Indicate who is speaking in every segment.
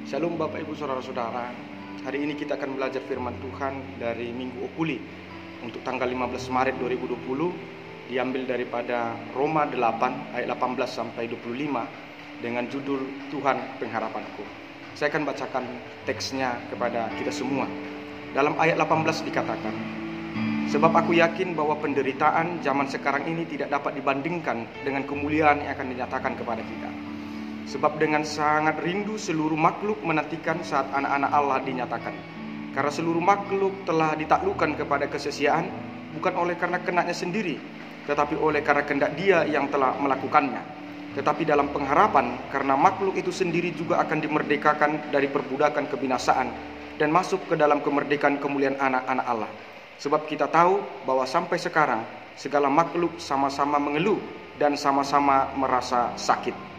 Speaker 1: Shalom Bapak Ibu Saudara-saudara. Hari ini kita akan belajar firman Tuhan dari Minggu Okuli untuk tanggal 15 Maret 2020, diambil daripada Roma 8 ayat 18 sampai 25 dengan judul Tuhan Pengharapanku. Saya akan bacakan teksnya kepada kita semua. Dalam ayat 18 dikatakan, "Sebab aku yakin bahwa penderitaan zaman sekarang ini tidak dapat dibandingkan dengan kemuliaan yang akan dinyatakan kepada kita. Sebab dengan sangat rindu seluruh makhluk menantikan saat anak-anak Allah dinyatakan. Karena seluruh makhluk telah ditaklukkan kepada kesesiaan, bukan oleh karena kenaknya sendiri, tetapi oleh karena kehendak Dia yang telah melakukannya. Tetapi dalam pengharapan, karena makhluk itu sendiri juga akan dimerdekakan dari perbudakan kebinasaan dan masuk ke dalam kemerdekaan kemuliaan anak-anak Allah. Sebab kita tahu bahwa sampai sekarang segala makhluk sama-sama mengeluh dan sama-sama merasa sakit.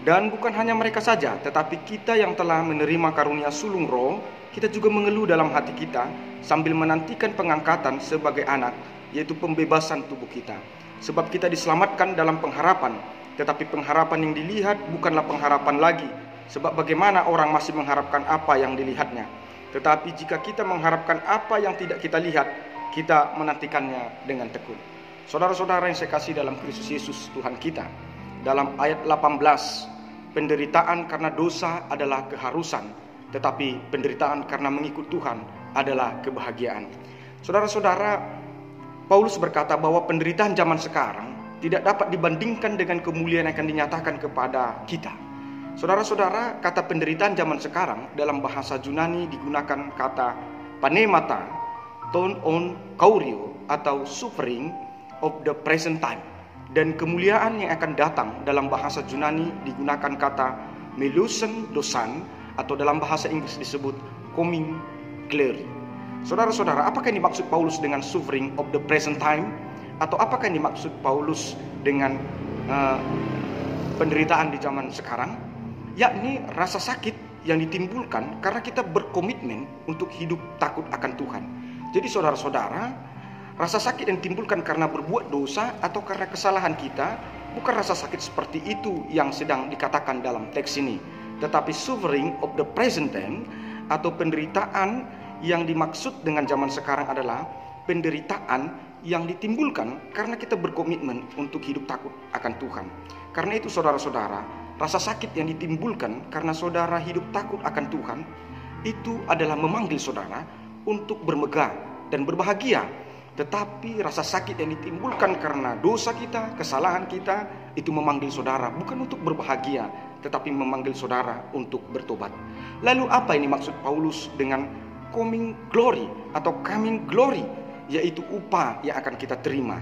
Speaker 1: Dan bukan hanya mereka saja, tetapi kita yang telah menerima karunia sulung roh, kita juga mengeluh dalam hati kita sambil menantikan pengangkatan sebagai anak, yaitu pembebasan tubuh kita. Sebab kita diselamatkan dalam pengharapan, tetapi pengharapan yang dilihat bukanlah pengharapan lagi. Sebab bagaimana orang masih mengharapkan apa yang dilihatnya. Tetapi jika kita mengharapkan apa yang tidak kita lihat, kita menantikannya dengan tekun." Saudara-saudara yang saya kasih dalam Kristus Yesus Tuhan kita, dalam ayat 18, penderitaan karena dosa adalah keharusan, tetapi penderitaan karena mengikut Tuhan adalah kebahagiaan. Saudara-saudara, Paulus berkata bahwa penderitaan zaman sekarang tidak dapat dibandingkan dengan kemuliaan yang akan dinyatakan kepada kita. Saudara-saudara, kata penderitaan zaman sekarang dalam bahasa Yunani digunakan kata panemata, ton on kaurio, atau suffering of the present time. Dan kemuliaan yang akan datang dalam bahasa Yunani digunakan kata melusen dosan, atau dalam bahasa Inggris disebut coming glory. Saudara-saudara, apakah yang dimaksud Paulus dengan suffering of the present time? Atau apakah yang dimaksud Paulus dengan penderitaan di zaman sekarang? Yakni rasa sakit yang ditimbulkan karena kita berkomitmen untuk hidup takut akan Tuhan. Jadi saudara-saudara, rasa sakit yang ditimbulkan karena berbuat dosa atau karena kesalahan kita, bukan rasa sakit seperti itu yang sedang dikatakan dalam teks ini. Tetapi suffering of the present time, atau penderitaan yang dimaksud dengan zaman sekarang adalah penderitaan yang ditimbulkan karena kita berkomitmen untuk hidup takut akan Tuhan. Karena itu saudara-saudara, rasa sakit yang ditimbulkan karena saudara hidup takut akan Tuhan, itu adalah memanggil saudara untuk bermegah dan berbahagia. Tetapi rasa sakit yang ditimbulkan karena dosa kita, kesalahan kita, itu memanggil saudara bukan untuk berbahagia, tetapi memanggil saudara untuk bertobat. Lalu apa ini maksud Paulus dengan coming glory atau coming glory? Yaitu upah yang akan kita terima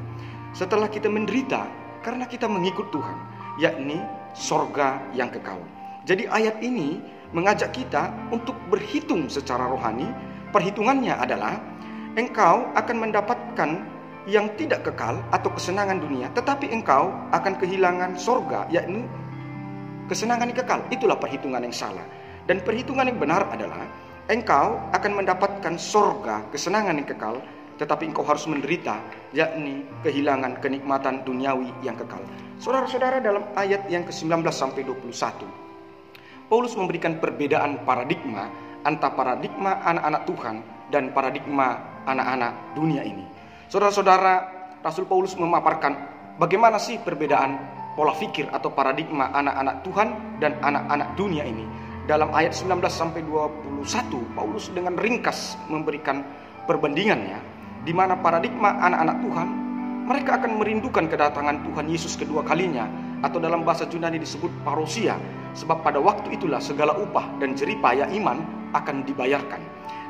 Speaker 1: setelah kita menderita karena kita mengikut Tuhan, yakni sorga yang kekal. Jadi ayat ini mengajak kita untuk berhitung secara rohani. Perhitungannya adalah engkau akan mendapatkan yang tidak kekal atau kesenangan dunia, tetapi engkau akan kehilangan sorga, yakni kesenangan yang kekal. Itulah perhitungan yang salah. Dan perhitungan yang benar adalah engkau akan mendapatkan sorga, kesenangan yang kekal, tetapi engkau harus menderita, yakni kehilangan kenikmatan duniawi yang kekal. Saudara-saudara, dalam ayat yang ke-19 sampai 21, Paulus memberikan perbedaan paradigma antara paradigma anak-anak Tuhan dan paradigma anak-anak dunia ini. Saudara-saudara, Rasul Paulus memaparkan bagaimana sih perbedaan pola pikir atau paradigma anak-anak Tuhan dan anak-anak dunia ini. Dalam ayat 19 sampai 21, Paulus dengan ringkas memberikan perbandingannya, di mana paradigma anak-anak Tuhan, mereka akan merindukan kedatangan Tuhan Yesus kedua kalinya, atau dalam bahasa Yunani disebut parousia, sebab pada waktu itulah segala upah dan jerih payah iman akan dibayarkan.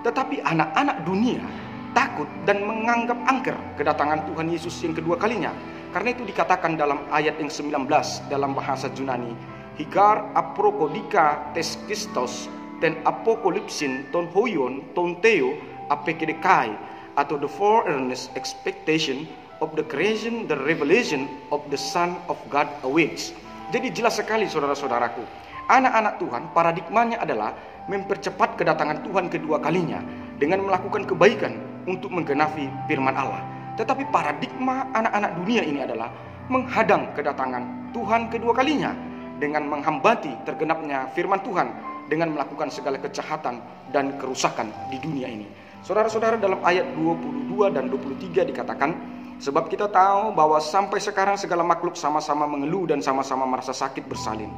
Speaker 1: Tetapi anak-anak dunia takut dan menganggap angker kedatangan Tuhan Yesus yang kedua kalinya. Karena itu dikatakan dalam ayat yang 19 dalam bahasa Yunani, higar aprokodika tes Christos ten apokolipsin ton hoyon ton theo apekedekai, atau the forerunners expectation of the creation, the revelation of the Son of God awaits. Jadi jelas sekali saudara-saudaraku, anak-anak Tuhan paradigmanya adalah mempercepat kedatangan Tuhan kedua kalinya dengan melakukan kebaikan untuk menggenapi firman Allah. Tetapi paradigma anak-anak dunia ini adalah menghadang kedatangan Tuhan kedua kalinya dengan menghambati tergenapnya firman Tuhan, dengan melakukan segala kejahatan dan kerusakan di dunia ini. Saudara-saudara, dalam ayat 22 dan 23 dikatakan, sebab kita tahu bahwa sampai sekarang segala makhluk sama-sama mengeluh dan sama-sama merasa sakit bersalin.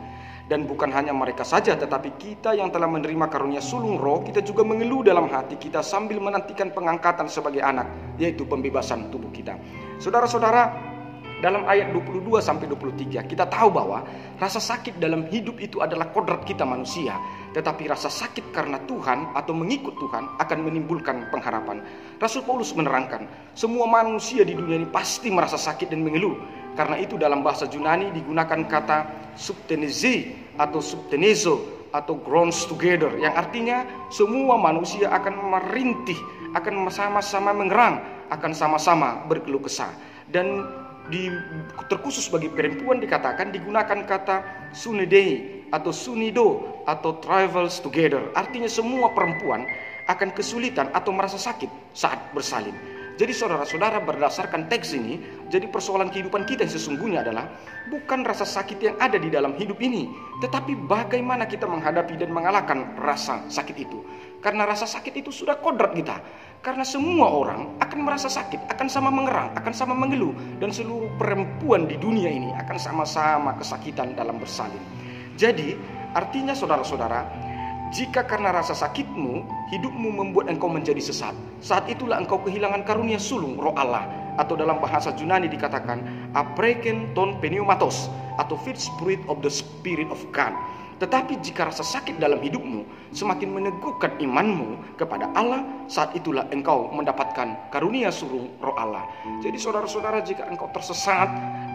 Speaker 1: Dan bukan hanya mereka saja, tetapi kita yang telah menerima karunia sulung roh, kita juga mengeluh dalam hati kita sambil menantikan pengangkatan sebagai anak, yaitu pembebasan tubuh kita. Saudara-saudara, dalam ayat 22 sampai 23 kita tahu bahwa rasa sakit dalam hidup itu adalah kodrat kita manusia, tetapi rasa sakit karena Tuhan atau mengikut Tuhan akan menimbulkan pengharapan. Rasul Paulus menerangkan, semua manusia di dunia ini pasti merasa sakit dan mengeluh. Karena itu dalam bahasa Yunani digunakan kata subteneze atau subtenezo atau groans together, yang artinya semua manusia akan merintih, akan sama-sama mengerang, akan sama-sama berkeluh kesah. Dan terkhusus bagi perempuan dikatakan digunakan kata sunidei atau sunido atau travels together, artinya semua perempuan akan kesulitan atau merasa sakit saat bersalin. Jadi saudara-saudara, berdasarkan teks ini, jadi persoalan kehidupan kita yang sesungguhnya adalah bukan rasa sakit yang ada di dalam hidup ini, tetapi bagaimana kita menghadapi dan mengalahkan rasa sakit itu. Karena rasa sakit itu sudah kodrat kita. Karena semua orang akan merasa sakit, akan sama mengerang, akan sama mengeluh, dan seluruh perempuan di dunia ini akan sama-sama kesakitan dalam bersalin. Jadi artinya saudara-saudara, jika karena rasa sakitmu, hidupmu membuat engkau menjadi sesat, saat itulah engkau kehilangan karunia sulung roh Allah, atau dalam bahasa Yunani dikatakan apreken ton pneumatos atau fit spirit of the spirit of God. Tetapi jika rasa sakit dalam hidupmu semakin meneguhkan imanmu kepada Allah, saat itulah engkau mendapatkan karunia sulung roh Allah. Jadi saudara-saudara, jika engkau tersesat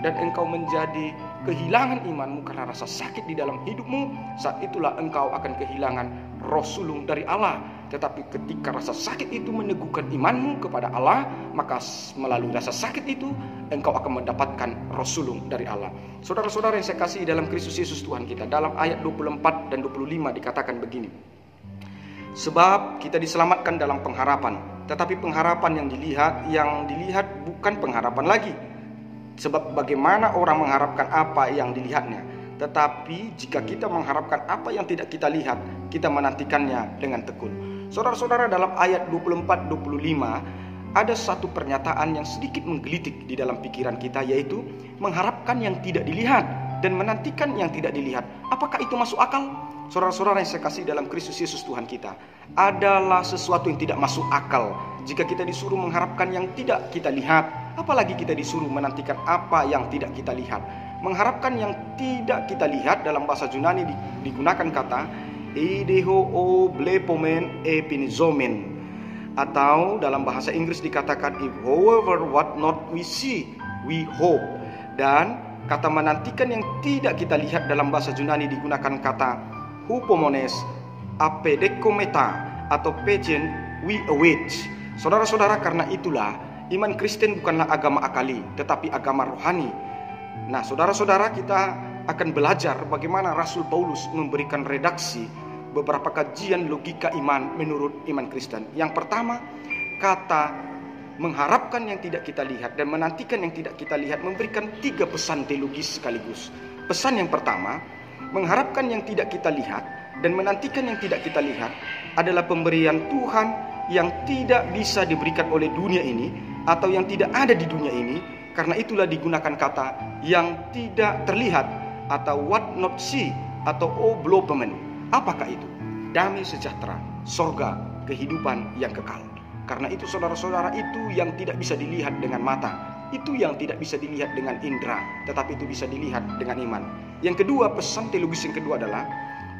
Speaker 1: dan engkau menjadi kehilangan imanmu karena rasa sakit di dalam hidupmu, saat itulah engkau akan kehilangan roh sulung dari Allah. Tetapi ketika rasa sakit itu meneguhkan imanmu kepada Allah, maka melalui rasa sakit itu engkau akan mendapatkan roh sulung dari Allah. Saudara-saudara yang saya kasih dalam Kristus Yesus Tuhan kita, dalam ayat 24 dan 25 dikatakan begini, sebab kita diselamatkan dalam pengharapan, tetapi pengharapan yang dilihat bukan pengharapan lagi. Sebab bagaimana orang mengharapkan apa yang dilihatnya, tetapi jika kita mengharapkan apa yang tidak kita lihat, kita menantikannya dengan tekun. Saudara-saudara, dalam ayat 24-25 ada satu pernyataan yang sedikit menggelitik di dalam pikiran kita, yaitu mengharapkan yang tidak dilihat dan menantikan yang tidak dilihat. Apakah itu masuk akal? Saudara-saudara yang saya kasih dalam Kristus Yesus Tuhan kita, adalah sesuatu yang tidak masuk akal jika kita disuruh mengharapkan yang tidak kita lihat, apalagi kita disuruh menantikan apa yang tidak kita lihat. Mengharapkan yang tidak kita lihat dalam bahasa Yunani digunakan kata eideho o blepomen epinizomen, atau dalam bahasa Inggris dikatakan if however what not we see we hope. Dan kata menantikan yang tidak kita lihat dalam bahasa Yunani digunakan kata hupomones apedekometa atau pageant we await. Saudara-saudara, karena itulah iman Kristen bukanlah agama akali, tetapi agama rohani. Nah, saudara-saudara, kita akan belajar bagaimana Rasul Paulus memberikan redaksi beberapa kajian logika iman menurut iman Kristen. Yang pertama, kata mengharapkan yang tidak kita lihat dan menantikan yang tidak kita lihat memberikan 3 pesan teologis sekaligus. Pesan yang pertama, mengharapkan yang tidak kita lihat dan menantikan yang tidak kita lihat adalah pemberian Tuhan yang tidak bisa diberikan oleh dunia ini atau yang tidak ada di dunia ini. Karena itulah digunakan kata yang tidak terlihat atau what not see atau oblopement. Apakah itu? Damai sejahtera, sorga, kehidupan yang kekal. Karena itu saudara-saudara, itu yang tidak bisa dilihat dengan mata, itu yang tidak bisa dilihat dengan indera, tetapi itu bisa dilihat dengan iman. Yang kedua, pesan teologis yang kedua adalah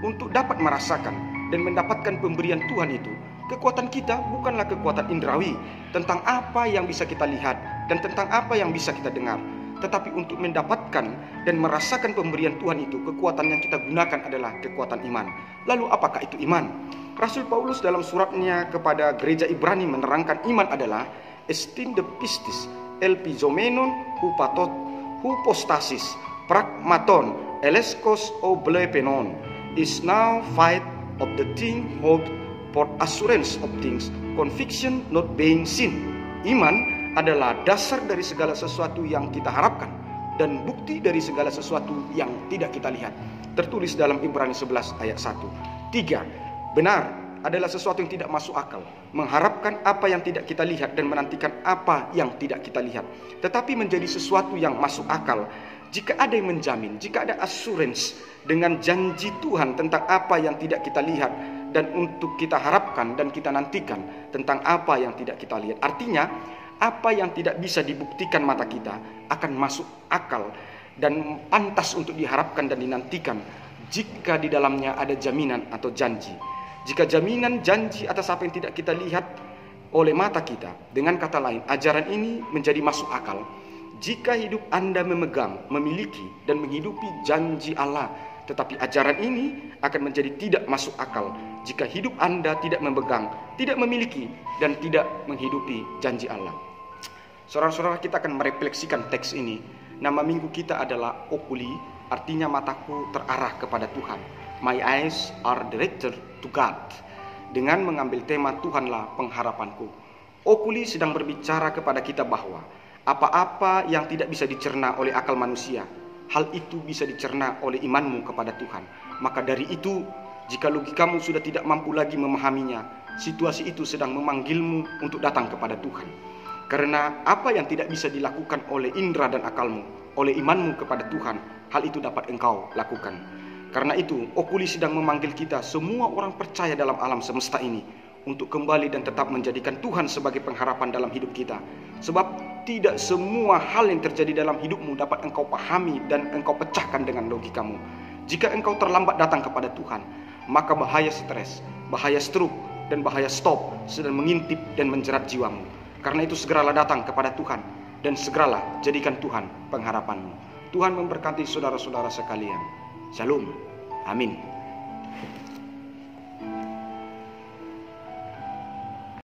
Speaker 1: untuk dapat merasakan dan mendapatkan pemberian Tuhan itu, kekuatan kita bukanlah kekuatan indrawi tentang apa yang bisa kita lihat dan tentang apa yang bisa kita dengar, tetapi untuk mendapatkan dan merasakan pemberian Tuhan itu, kekuatan yang kita gunakan adalah kekuatan iman. Lalu apakah itu iman? Rasul Paulus dalam suratnya kepada gereja Ibrani menerangkan iman adalah esteem de pistis, elpizomenon, hupostasis, pragmaton, eleskos oblepenon, is now fight of the thing hoped for, assurance of things, conviction not being seen. Iman adalah dasar dari segala sesuatu yang kita harapkan, dan bukti dari segala sesuatu yang tidak kita lihat. Tertulis dalam Ibrani 11 ayat 1. 3. Benar adalah sesuatu yang tidak masuk akal, mengharapkan apa yang tidak kita lihat dan menantikan apa yang tidak kita lihat. Tetapi menjadi sesuatu yang masuk akal jika ada yang menjamin, jika ada assurance dengan janji Tuhan tentang apa yang tidak kita lihat dan untuk kita harapkan dan kita nantikan tentang apa yang tidak kita lihat. Artinya, apa yang tidak bisa dibuktikan mata kita akan masuk akal dan pantas untuk diharapkan dan dinantikan jika di dalamnya ada jaminan atau janji. Jika jaminan janji atas apa yang tidak kita lihat oleh mata kita, dengan kata lain, ajaran ini menjadi masuk akal jika hidup Anda memegang, memiliki, dan menghidupi janji Allah. Tetapi ajaran ini akan menjadi tidak masuk akal jika hidup Anda tidak memegang, tidak memiliki, dan tidak menghidupi janji Allah. Saudara-saudara, kita akan merefleksikan teks ini. Nama minggu kita adalah Oculi, artinya mataku terarah kepada Tuhan. My eyes are directed to God. Dengan mengambil tema Tuhanlah pengharapanku. Oculi sedang berbicara kepada kita bahwa apa-apa yang tidak bisa dicerna oleh akal manusia, hal itu bisa dicerna oleh imanmu kepada Tuhan. Maka dari itu, jika logikamu sudah tidak mampu lagi memahaminya, situasi itu sedang memanggilmu untuk datang kepada Tuhan. Karena apa yang tidak bisa dilakukan oleh indera dan akalmu, oleh imanmu kepada Tuhan, hal itu dapat engkau lakukan. Karena itu, Oculi sedang memanggil kita, semua orang percaya dalam alam semesta ini, untuk kembali dan tetap menjadikan Tuhan sebagai pengharapan dalam hidup kita. Sebab tidak semua hal yang terjadi dalam hidupmu dapat engkau pahami dan engkau pecahkan dengan logikamu. Jika engkau terlambat datang kepada Tuhan, maka bahaya stres, bahaya stroke, dan bahaya stop sedang mengintip dan menjerat jiwamu. Karena itu segeralah datang kepada Tuhan dan segeralah jadikan Tuhan pengharapanmu. Tuhan memberkati saudara-saudara sekalian. Shalom. Amin.